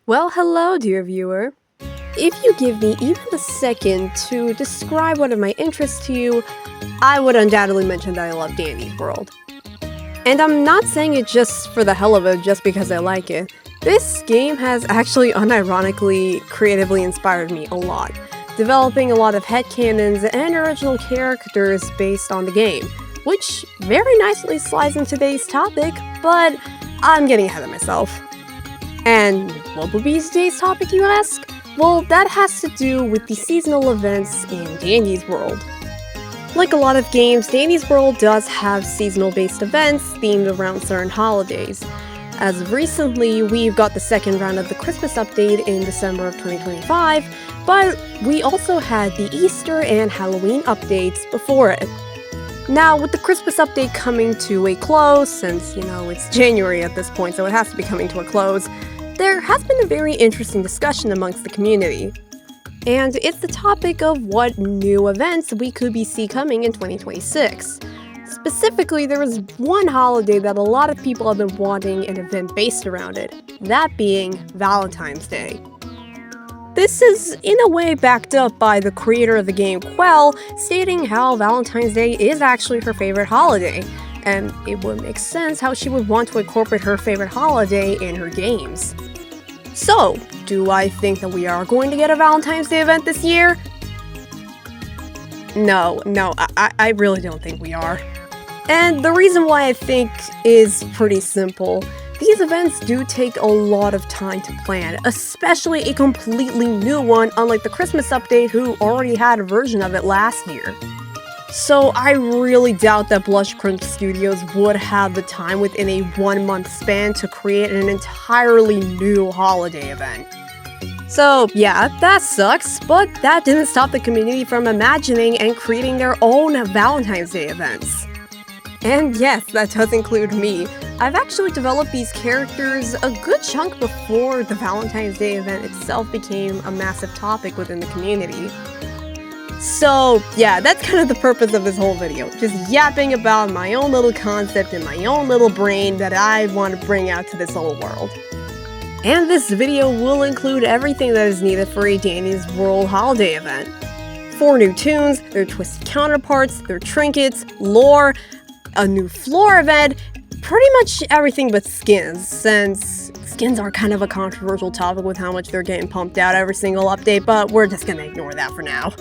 Well, hello, dear viewer. If you give me even a second to describe one of my interests to you, I would undoubtedly mention that I love Danny's World. And I'm not saying it just for the hell of it, just because I like it. This game has actually unironically creatively inspired me a lot, developing a lot of headcanons and original characters based on the game, which very nicely slides into today's topic, but I'm getting ahead of myself. And what would be today's topic, you ask? Well, that has to do with the seasonal events in Danny's World. Like a lot of games, Danny's World does have seasonal-based events themed around certain holidays. As of recently, we've got the second round of the Christmas update in December of 2025, but we also had the Easter and Halloween updates before it. Now, with the Christmas update coming to a close, since, it's January at this point, so it has to be coming to a close, there has been a very interesting discussion amongst the community. And it's the topic of what new events we could see coming in 2026. Specifically, there is one holiday that a lot of people have been wanting an event based around it, that being Valentine's Day. This is, in a way, backed up by the creator of the game, Quell, stating how Valentine's Day is actually her favorite holiday, and it would make sense how she would want to incorporate her favorite holiday in her games. So, do I think that we are going to get a Valentine's Day event this year? No, I really don't think we are. And the reason why I think is pretty simple. These events do take a lot of time to plan, especially a completely new one, unlike the Christmas update, who already had a version of it last year. So I really doubt that Blush Crunch Studios would have the time within a 1-month span to create an entirely new holiday event. So yeah, that sucks, but that didn't stop the community from imagining and creating their own Valentine's Day events. And yes, that does include me. I've actually developed these characters a good chunk before the Valentine's Day event itself became a massive topic within the community. So yeah, that's kind of the purpose of this whole video, just yapping about my own little concept in my own little brain that I want to bring out to this whole world. And this video will include everything that is needed for a Danny's World holiday event. 4 new tunes, their twisted counterparts, their trinkets, lore, a new floor event, pretty much everything but skins, since skins are kind of a controversial topic with how much they're getting pumped out every single update, but we're just gonna ignore that for now.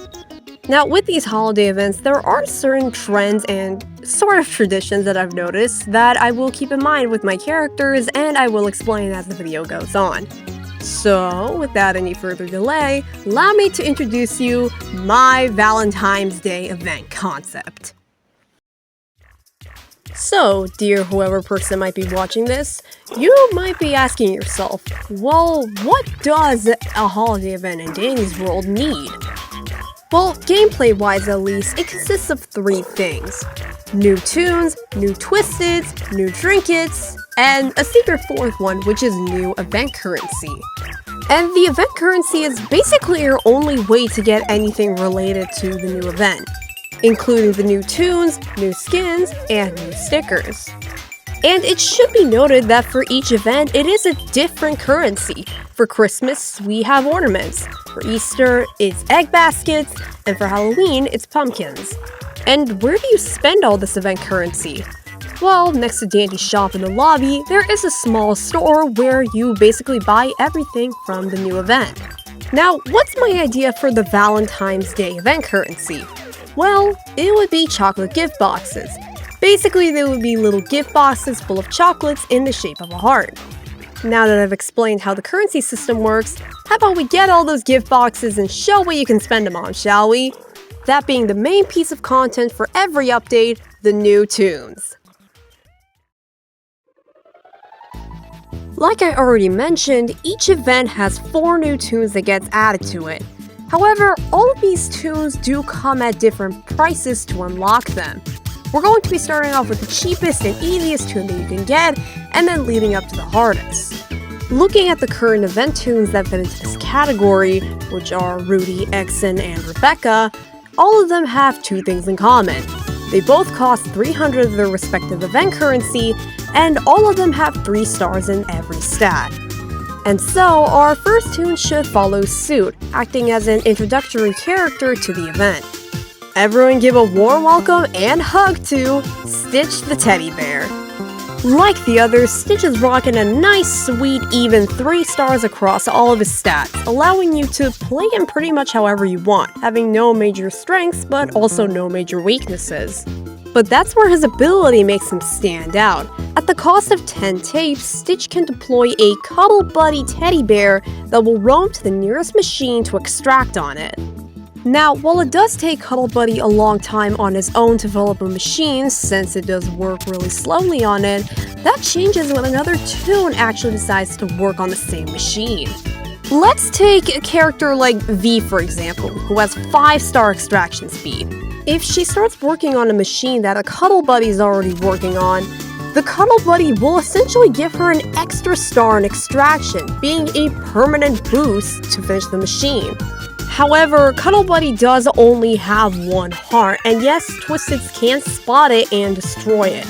Now, with these holiday events, there are certain trends and sort of traditions that I've noticed that I will keep in mind with my characters, and I will explain as the video goes on. So, without any further delay, allow me to introduce you my Valentine's Day event concept. So, dear whoever person might be watching this, you might be asking yourself, well, what does a holiday event in Danny's World need? Well, gameplay-wise at least, it consists of 3 things. New tunes, new twisteds, new trinkets, and a secret 4th one, which is new event currency. And the event currency is basically your only way to get anything related to the new event, including the new tunes, new skins, and new stickers. And it should be noted that for each event, it is a different currency. For Christmas, we have ornaments. For Easter, it's egg baskets. And for Halloween, it's pumpkins. And where do you spend all this event currency? Well, next to Dandy's shop in the lobby, there is a small store where you basically buy everything from the new event. Now, what's my idea for the Valentine's Day event currency? Well, it would be chocolate gift boxes. Basically, there would be little gift boxes full of chocolates in the shape of a heart. Now that I've explained how the currency system works, how about we get all those gift boxes and show what you can spend them on, shall we? That being the main piece of content for every update, the new tunes. Like I already mentioned, each event has 4 new tunes that gets added to it. However, all of these tunes do come at different prices to unlock them. We're going to be starting off with the cheapest and easiest tune that you can get, and then leading up to the hardest. Looking at the current event tunes that fit into this category, which are Rudy, Exon, and Rebecca, all of them have 2 things in common. They both cost 300 of their respective event currency, and all of them have 3 stars in every stat. And so, our first tune should follow suit, acting as an introductory character to the event. Everyone give a warm welcome and hug to Stitch the teddy bear. Like the others, Stitch is rocking a nice, sweet, even 3 stars across all of his stats, allowing you to play him pretty much however you want, having no major strengths but also no major weaknesses. But that's where his ability makes him stand out. At the cost of 10 tapes, Stitch can deploy a Cuddle Buddy teddy bear that will roam to the nearest machine to extract on it. Now, while it does take Cuddle Buddy a long time on his own to develop a machine, since it does work really slowly on it, that changes when another tune actually decides to work on the same machine. Let's take a character like V, for example, who has 5-star extraction speed. If she starts working on a machine that a Cuddle Buddy is already working on, the Cuddle Buddy will essentially give her an extra star in extraction, being a permanent boost to finish the machine. However, Cuddle Buddy does only have 1 heart, and yes, Twisteds can spot it and destroy it.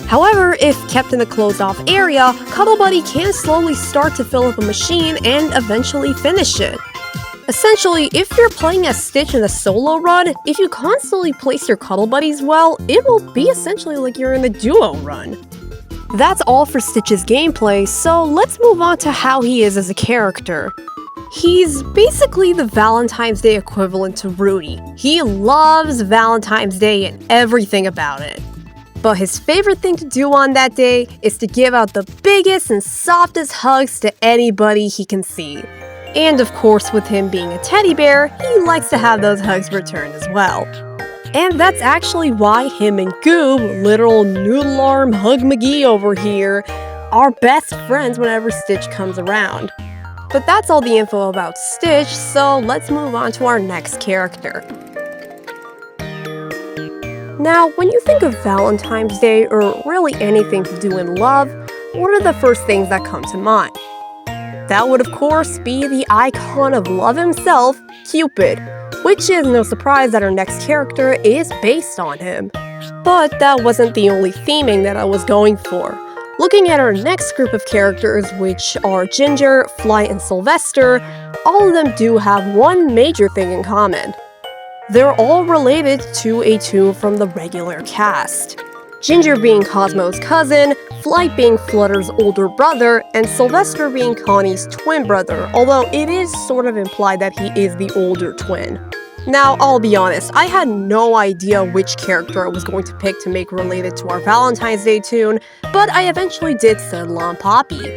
However, if kept in a closed-off area, Cuddle Buddy can slowly start to fill up a machine and eventually finish it. Essentially, if you're playing as Stitch in a solo run, if you constantly place your Cuddle Buddies well, it will be essentially like you're in a duo run. That's all for Stitch's gameplay, so let's move on to how he is as a character. He's basically the Valentine's Day equivalent to Rudy. He loves Valentine's Day and everything about it. But his favorite thing to do on that day is to give out the biggest and softest hugs to anybody he can see. And of course, with him being a teddy bear, he likes to have those hugs returned as well. And that's actually why him and Goob, literal noodle arm Hug McGee over here, are best friends whenever Stitch comes around. But that's all the info about Stitch, so let's move on to our next character. Now, when you think of Valentine's Day, or really anything to do in love, what are the first things that come to mind? That would of course be the icon of love himself, Cupid, which is no surprise that our next character is based on him. But that wasn't the only theming that I was going for. Looking at our next group of characters, which are Ginger, Flight, and Sylvester, all of them do have one major thing in common. They're all related to a tune from the regular cast. Ginger being Cosmo's cousin, Flight being Flutter's older brother, and Sylvester being Connie's twin brother, although it is sort of implied that he is the older twin. Now, I'll be honest, I had no idea which character I was going to pick to make related to our Valentine's Day tune, but I eventually did settle on Poppy.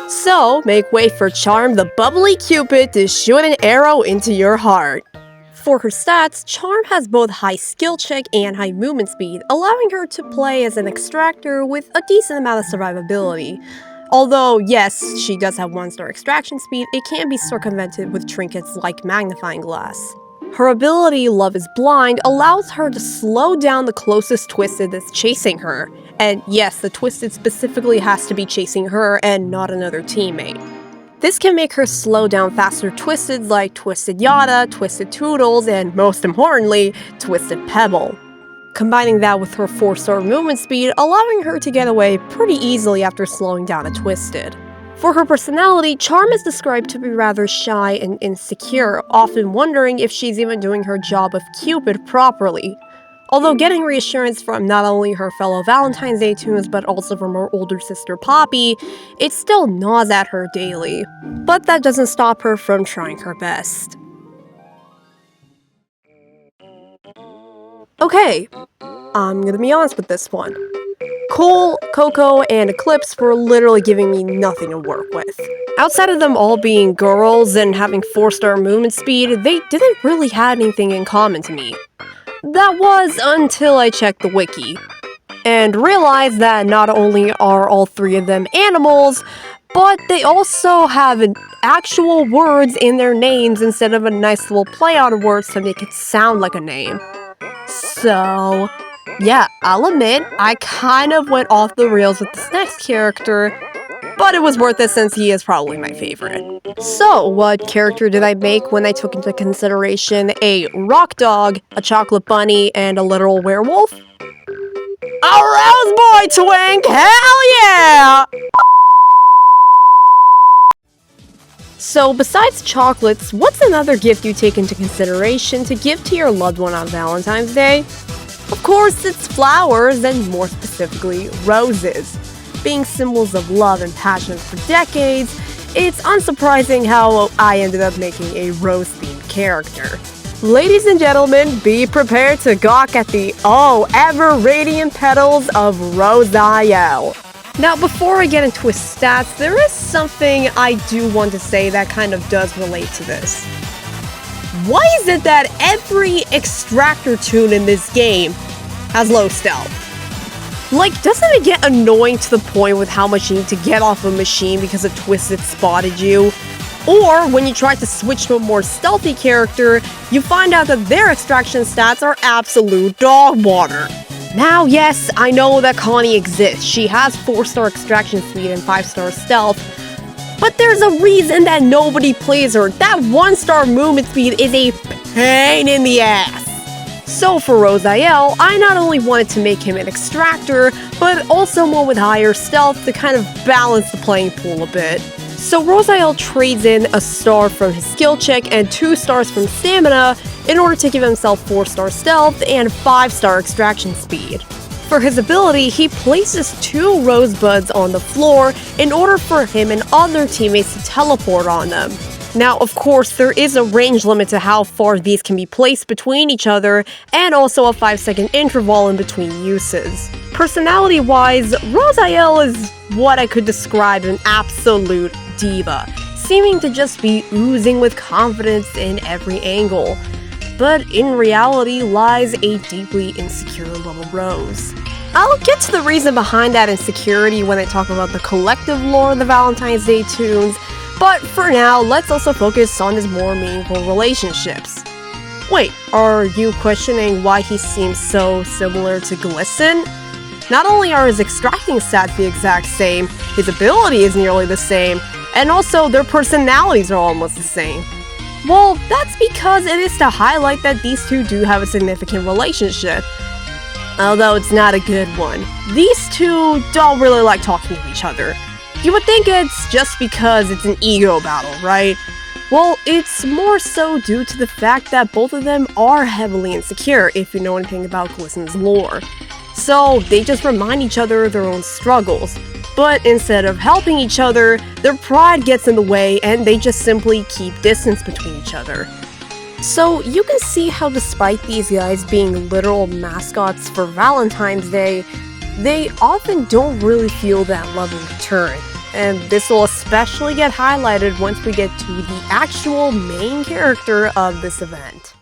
So, make way for Charm the bubbly Cupid to shoot an arrow into your heart. For her stats, Charm has both high skill check and high movement speed, allowing her to play as an extractor with a decent amount of survivability. Although, yes, she does have 1-star extraction speed, it can be circumvented with trinkets like Magnifying Glass. Her ability, Love is Blind, allows her to slow down the closest Twisted that's chasing her. And yes, the Twisted specifically has to be chasing her and not another teammate. This can make her slow down faster Twisteds like Twisted Yada, Twisted Toodles, and most importantly, Twisted Pebble. Combining that with her 4-star movement speed, allowing her to get away pretty easily after slowing down a Twisted. For her personality, Charm is described to be rather shy and insecure, often wondering if she's even doing her job of Cupid properly. Although getting reassurance from not only her fellow Valentine's Day tunes but also from her older sister Poppy, it still gnaws at her daily. But that doesn't stop her from trying her best. Okay, I'm gonna be honest with this one. Cole, Coco, and Eclipse were literally giving me nothing to work with. Outside of them all being girls and having 4-star movement speed, they didn't really have anything in common to me. That was until I checked the wiki, and realized that not only are all 3 of them animals, but they also have actual words in their names instead of a nice little play on words to make it sound like a name. So, yeah, I'll admit, I kind of went off the rails with this next character, but it was worth it since he is probably my favorite. So, what character did I make when I took into consideration a rock dog, a chocolate bunny, and a literal werewolf? A Rose Boy Twink! Hell yeah! So besides chocolates, what's another gift you take into consideration to give to your loved one on Valentine's Day? Of course, it's flowers, and more specifically, roses. Being symbols of love and passion for decades, it's unsurprising how I ended up making a rose-themed character. Ladies and gentlemen, be prepared to gawk at the ever-radiant petals of Rosiel. Now, before I get into his stats, there is something I do want to say that kind of does relate to this. Why is it that every extractor toon in this game has low stealth? Like, doesn't it get annoying to the point with how much you need to get off a machine because a Twisted spotted you? Or, when you try to switch to a more stealthy character, you find out that their extraction stats are absolute dog water. Now, yes, I know that Connie exists. She has 4-star extraction speed and 5-star stealth, but there's a reason that nobody plays her. That 1-star movement speed is a pain in the ass. So for Rosiel, I not only wanted to make him an extractor, but also one with higher stealth to kind of balance the playing pool a bit. So Rosiel trades in a star from his skill check and 2 stars from stamina in order to give himself 4-star stealth and 5-star extraction speed. For his ability, he places 2 rosebuds on the floor in order for him and other teammates to teleport on them. Now, of course, there is a range limit to how far these can be placed between each other, and also a 5-second interval in between uses. Personality-wise, Rosiel is what I could describe an absolute diva, seeming to just be oozing with confidence in every angle. But in reality lies a deeply insecure little Rose. I'll get to the reason behind that insecurity when I talk about the collective lore of the Valentine's Day toons, but for now, let's also focus on his more meaningful relationships. Wait, are you questioning why he seems so similar to Glisten? Not only are his extracting stats the exact same, his ability is nearly the same, and also their personalities are almost the same. Well, that's because it is to highlight that these two do have a significant relationship. Although it's not a good one. These two don't really like talking to each other. You would think it's just because it's an ego battle, right? Well, it's more so due to the fact that both of them are heavily insecure, if you know anything about Glisten's lore. So they just remind each other of their own struggles. But instead of helping each other, their pride gets in the way and they just simply keep distance between each other. So you can see how despite these guys being literal mascots for Valentine's Day, they often don't really feel that love in return. And this will especially get highlighted once we get to the actual main character of this event.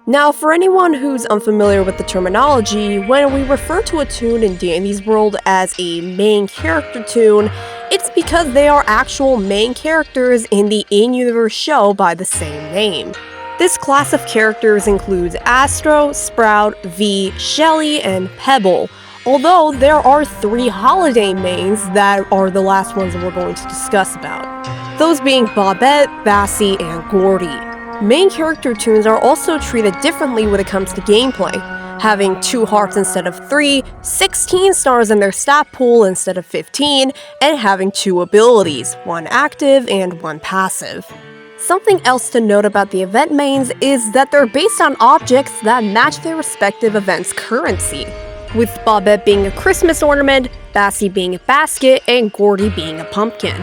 Now, for anyone who's unfamiliar with the terminology, when we refer to a toon in Danny's world as a main character toon, it's because they are actual main characters in the in-universe show by the same name. This class of characters includes Astro, Sprout, V, Shelly, and Pebble, although there are 3 holiday mains that are the last ones that we're going to discuss about. Those being Bobette, Bassie, and Gordy. Main character toons are also treated differently when it comes to gameplay, having 2 hearts instead of 3, 16 stars in their stat pool instead of 15, and having 2 abilities, 1 active and 1 passive. Something else to note about the event mains is that they're based on objects that match their respective event's currency, with Bobette being a Christmas ornament, Bassie being a basket, and Gordy being a pumpkin.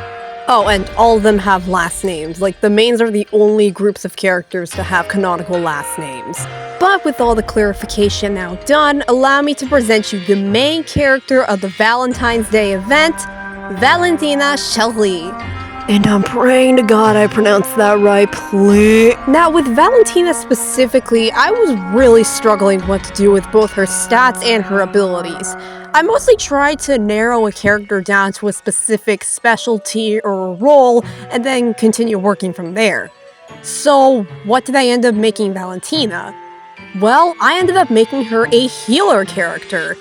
Oh, and all of them have last names, like the mains are the only groups of characters to have canonical last names. But with all the clarification now done, allow me to present you the main character of the Valentine's Day event, Valentina Shelley. And I'm praying to God I pronounced that right, please. Now, with Valentina specifically, I was really struggling what to do with both her stats and her abilities. I mostly tried to narrow a character down to a specific specialty or a role, and then continue working from there. So, what did I end up making Valentina? Well, I ended up making her a healer character.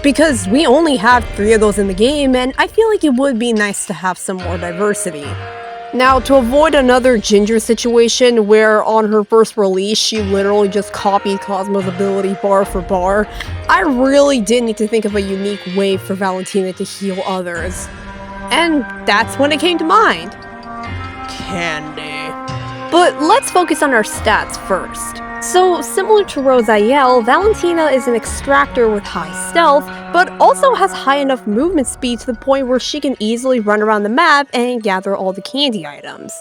Because we only have 3 of those in the game, and I feel like it would be nice to have some more diversity. Now, to avoid another Ginger situation where on her first release she literally just copied Cosmo's ability bar for bar, I really did need to think of a unique way for Valentina to heal others. And that's when it came to mind. Candy. But let's focus on our stats first. So, similar to Rosaelle, Valentina is an extractor with high stealth, but also has high enough movement speed to the point where she can easily run around the map and gather all the candy items.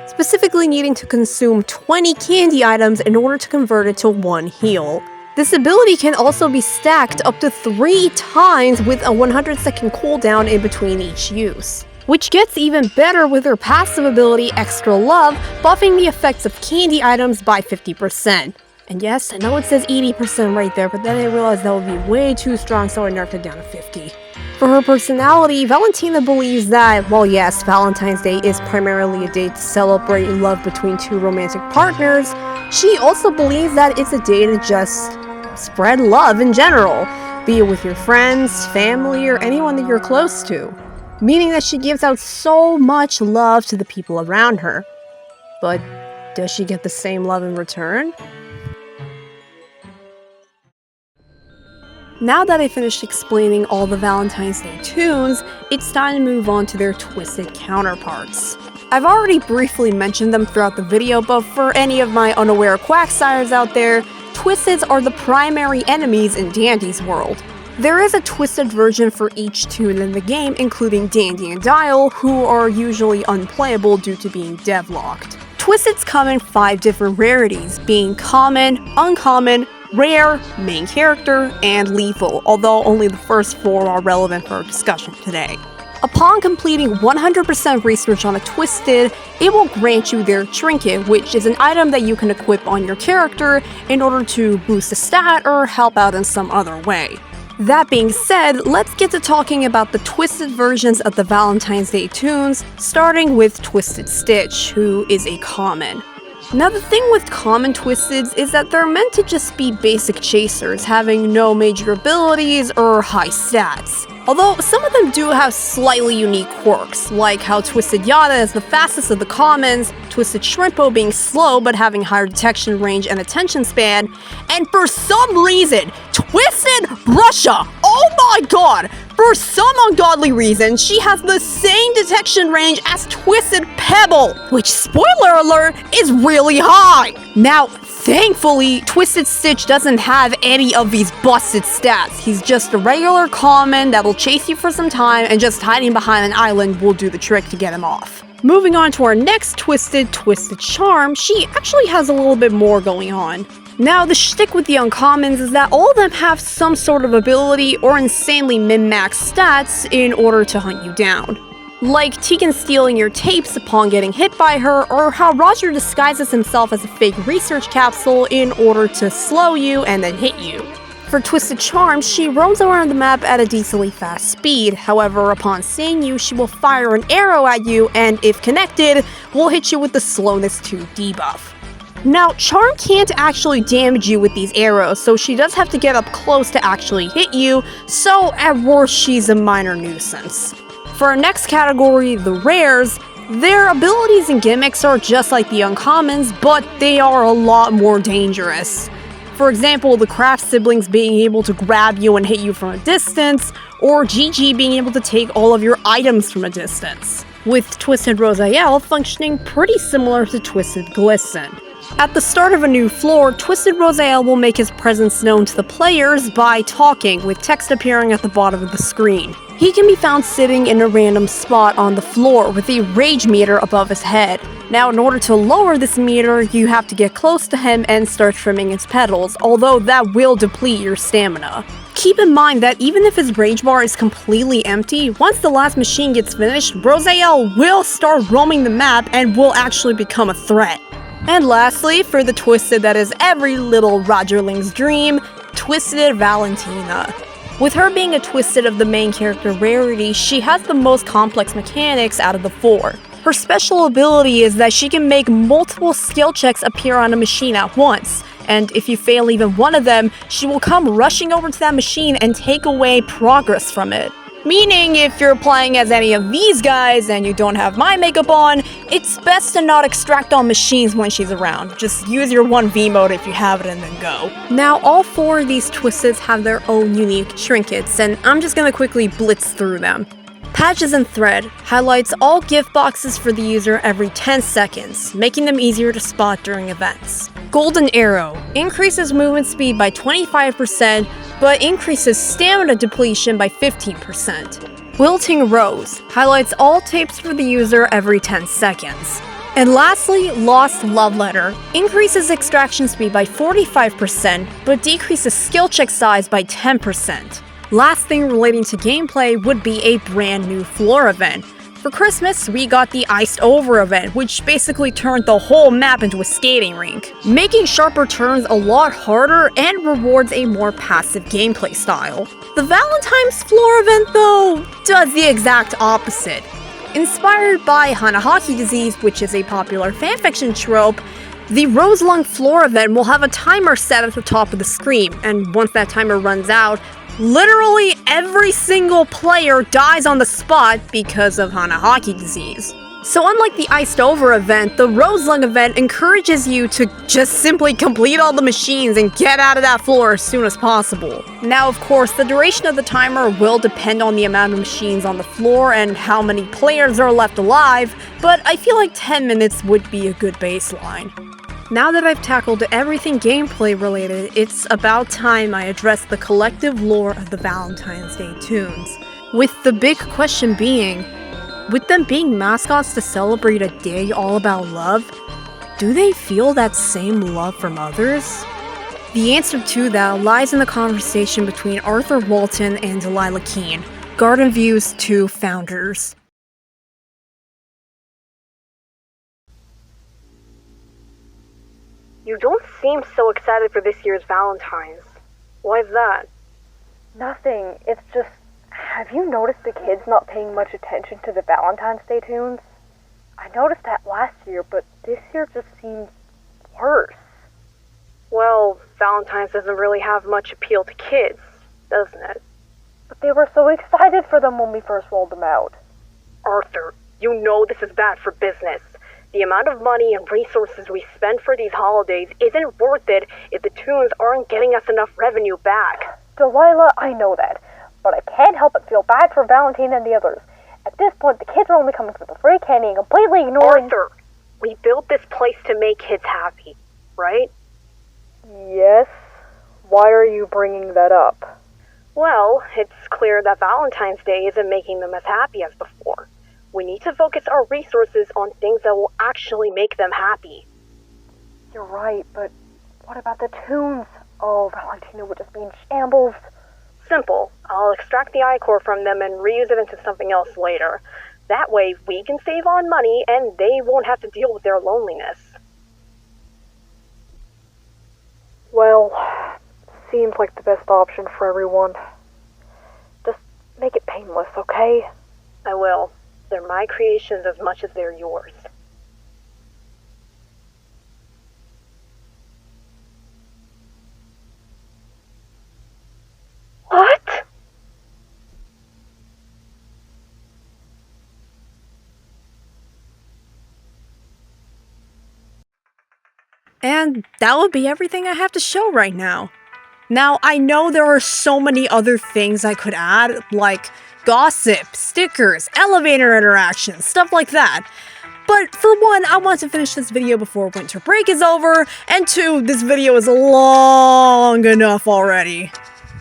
Specifically needing to consume 20 candy items in order to convert it to 1 heal. This ability can also be stacked up to 3 times with a 100-second cooldown in between each use. Which gets even better with her passive ability Extra Love, buffing the effects of candy items by 50%. And yes, I know it says 80% right there, but then I realized that would be way too strong, so I nerfed it down to 50. For her personality, Valentina believes that, while yes, Valentine's Day is primarily a day to celebrate love between 2 romantic partners, she also believes that it's a day to just spread love in general, be it with your friends, family, or anyone that you're close to. Meaning that she gives out so much love to the people around her. But does she get the same love in return? Now that I finished explaining all the Valentine's Day tunes, it's time to move on to their twisted counterparts. I've already briefly mentioned them throughout the video, but for any of my unaware quacksires out there, Twisteds are the primary enemies in Dandy's world. There is a twisted version for each tune in the game, including Dandy and Dial, who are usually unplayable due to being devlocked. Twisteds come in 5 different rarities, being common, uncommon, rare, main character, and lethal, although only the first 4 are relevant for our discussion today. Upon completing 100% research on a Twisted, it will grant you their Trinket, which is an item that you can equip on your character in order to boost a stat or help out in some other way. That being said, let's get to talking about the twisted versions of the Valentine's Day tunes, starting with Twisted Stitch, who is a common. Now the thing with common Twisteds is that they're meant to just be basic chasers, having no major abilities or high stats. Although some of them do have slightly unique quirks, like how Twisted Yada is the fastest of the commons, Twisted Shrimpo being slow but having higher detection range and attention span, and for some reason, Twisted Russia! Oh my god! For some ungodly reason, she has the same detection range as Twisted Pebble, which, spoiler alert, is really high! Now, thankfully, Twisted Stitch doesn't have any of these busted stats. He's just a regular common that will chase you for some time, and just hiding behind an island will do the trick to get him off. Moving on to our next Twisted Charm, she actually has a little bit more going on. Now, the shtick with the uncommons is that all of them have some sort of ability or insanely min-max stats in order to hunt you down. Like Tegan stealing your tapes upon getting hit by her, or how Roger disguises himself as a fake research capsule in order to slow you and then hit you. For Twisted Charm, she roams around the map at a decently fast speed. However, upon seeing you, she will fire an arrow at you and, if connected, will hit you with the slowness 2 debuff. Now, Charm can't actually damage you with these arrows, so she does have to get up close to actually hit you, so at worst she's a minor nuisance. For our next category, the rares, their abilities and gimmicks are just like the uncommons, but they are a lot more dangerous. For example, the Craft siblings being able to grab you and hit you from a distance, or Gigi being able to take all of your items from a distance, with Twisted Rosaelle functioning pretty similar to Twisted Glisten. At the start of a new floor, Twisted Rosaelle will make his presence known to the players by talking, with text appearing at the bottom of the screen. He can be found sitting in a random spot on the floor with a rage meter above his head. Now, in order to lower this meter, you have to get close to him and start trimming his petals, although that will deplete your stamina. Keep in mind that even if his rage bar is completely empty, once the last machine gets finished, Rosaelle will start roaming the map and will actually become a threat. And lastly, for the Twisted that is every little Rogerling's dream, Twisted Valentina. With her being a Twisted of the main character rarity, she has the most complex mechanics out of the 4. Her special ability is that she can make multiple skill checks appear on a machine at once, and if you fail even one of them, she will come rushing over to that machine and take away progress from it. Meaning, if you're playing as any of these guys and you don't have my makeup on, it's best to not extract on machines when she's around. Just use your 1v mode if you have it and then go. Now, all 4 of these Twisteds have their own unique trinkets, and I'm just gonna quickly blitz through them. Patches and Thread highlights all gift boxes for the user every 10 seconds, making them easier to spot during events. Golden Arrow increases movement speed by 25%, but increases stamina depletion by 15%. Wilting Rose highlights all tapes for the user every 10 seconds. And lastly, Lost Love Letter increases extraction speed by 45%, but decreases skill check size by 10%. Last thing relating to gameplay would be a brand new floor event. For Christmas, we got the Iced Over event, which basically turned the whole map into a skating rink, making sharper turns a lot harder and rewards a more passive gameplay style. The Valentine's floor event, though, does the exact opposite. Inspired by Hanahaki disease, which is a popular fanfiction trope, the Rose Lung floor event will have a timer set at the top of the screen, and once that timer runs out, literally every single player dies on the spot because of Hanahaki disease. So unlike the Iced Over event, the Rose Lung event encourages you to just simply complete all the machines and get out of that floor as soon as possible. Now, of course, the duration of the timer will depend on the amount of machines on the floor and how many players are left alive, but I feel like 10 minutes would be a good baseline. Now that I've tackled everything gameplay related, it's about time I address the collective lore of the Valentine's Day tunes. With the big question being, with them being mascots to celebrate a day all about love, do they feel that same love from others? The answer to that lies in the conversation between Arthur Walton and Delilah Keene, Garden View's two founders. You don't seem so excited for this year's Valentine's. Why is that? Nothing. It's just, have you noticed the kids not paying much attention to the Valentine's Day tunes? I noticed that last year, but this year just seems worse. Well, Valentine's doesn't really have much appeal to kids, doesn't it? But they were so excited for them when we first rolled them out. Arthur, you know this is bad for business. The amount of money and resources we spend for these holidays isn't worth it if the tunes aren't getting us enough revenue back. Delilah, I know that, but I can't help but feel bad for Valentine and the others. At this point, the kids are only coming for the free candy and completely ignoring— Arthur, we built this place to make kids happy, right? Yes? Why are you bringing that up? Well, it's clear that Valentine's Day isn't making them as happy as before. We need to focus our resources on things that will actually make them happy. You're right, but what about the tunes? Oh, Valentina would just be in shambles. Simple. I'll extract the iCore from them and reuse it into something else later. That way, we can save on money and they won't have to deal with their loneliness. Well, seems like the best option for everyone. Just make it painless, okay? I will. They're my creations as much as they're yours. What? And that would be everything I have to show right now. Now, I know there are so many other things I could add, like gossip, stickers, elevator interactions, stuff like that. But for one, I want to finish this video before winter break is over, and two, this video is long enough already.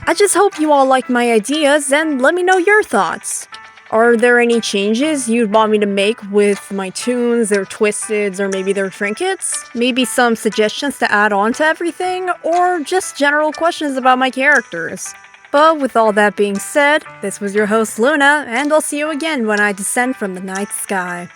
I just hope you all like my ideas and let me know your thoughts. Are there any changes you'd want me to make with my tunes, their twisteds, or maybe their trinkets? Maybe some suggestions to add on to everything, or just general questions about my characters? But with all that being said, this was your host Luna, and I'll see you again when I descend from the night sky.